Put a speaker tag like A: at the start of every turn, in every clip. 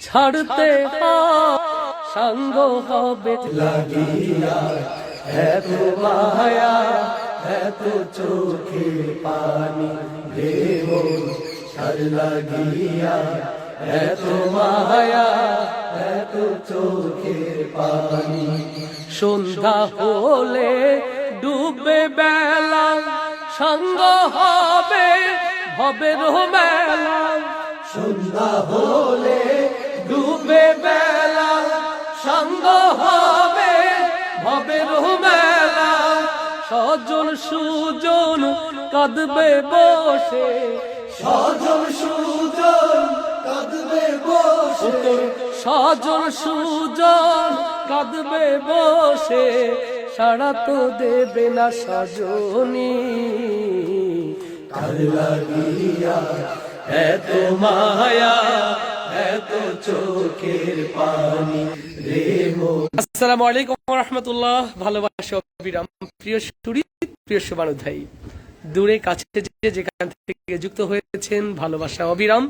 A: ছাড়তে সঙ্গ হবে লাগিয়া, এত মায়া এত চোখের পানি রে মন ছাড় লাগিয়া, এত মায়া এত চোখের পানি। সন্ধ্যা হলে ডুবে বেলা, সঙ্গ হবে ভবের মেলা। সন্ধ্যা হলে ডুবে বেলা, সঙ্গ হবে ভবের মেলা। সজন সুজন কাঁদবে বসে, সজন সুজন কাঁদবে বসে, সজন সুজন কাঁদবে বসে। সাড়া তো দেবে না সজনী, কার লাগিয়া এত মায়া এত চোখের পানি রে মন। আসসালামু আলাইকুম ওয়া রাহমাতুল্লাহ। ভালোবাসা অবিরাম প্রিয় সুরি, প্রিয় শুভানুধ্যায়ী, দূরে কাছে যেখান থেকে যুক্ত হয়েছেন, ভালোবাসা অবিরাম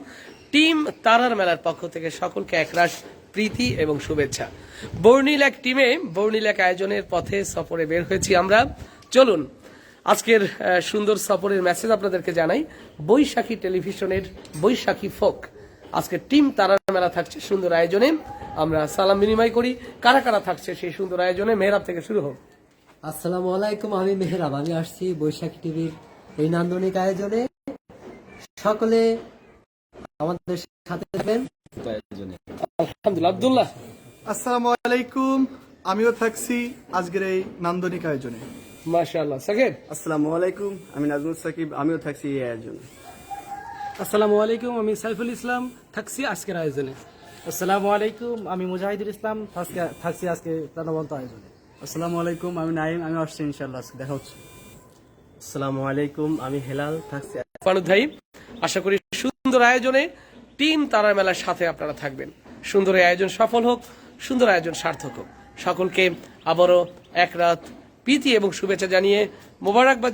A: টিম তারার মেলার পক্ষ থেকে সকলকে একরাশ প্রীতি এবং শুভেচ্ছা। বর্ণিল এক টিমে বর্ণিল এক আয়োজনের পথে সফরে বের হয়েছি আমরা। চলুন আজকের সুন্দর সফরের মেসেজ আপনাদেরকে জানাই। বৈশাখী টেলিভিশনের বৈশাখী ফোক আজকে টিম তারার মেলা থাকছে সুন্দর আয়োজনে। আমরা সালাম বিনিময় করি। কারা কারা থাকছে সেই সুন্দর আয়োজনে? মেহরাব থেকে শুরু হোক।
B: আসসালামু আলাইকুম, আমি মেহরাব। আমি আসছি বৈশাখী টিভির এই নান্দনিক আয়োজনে। সকলে আমাদের সাথে থাকবেন।
A: আলহামদুলিল্লাহ। আব্দুল্লাহ।
C: আসসালামু আলাইকুম, আমিও থাকছি আজকের এই নান্দনিক আয়োজনে।
A: মাশাআল্লাহ। সাকিব।
D: আসসালামু আলাইকুম, আমি নাজমুল সাকিব, আমিও থাকছি এই আয়োজনে।
E: আসসালামু আলাইকুম, আমি সাইফুল ইসলাম, থাকছি আজকের আয়োজনে। আসসালামু আলাইকুম, আমি মুজাহিদুল ইসলাম, থাকছি আজকে প্রাণবন্ত আয়োজনে।
D: আসসালামু আলাইকুম, আমি নাইম, আমি আসছি ইনশাআল্লাহ, আজকে দেখা হচ্ছে।
B: আসসালামু আলাইকুম, আমি হেলাল, থাকছি।
A: ফানুদ্দাই, আশা করি সুন্দর আয়োজনে টিম তারার মেলার সাথে আপনারা থাকবেন। সুন্দর আয়োজন সফল হোক, সুন্দর আয়োজন সার্থক হোক। সকলকে আবারও এক রাত প্রীতি এবং শুভেচ্ছা জানিয়ে মোবারকবাদ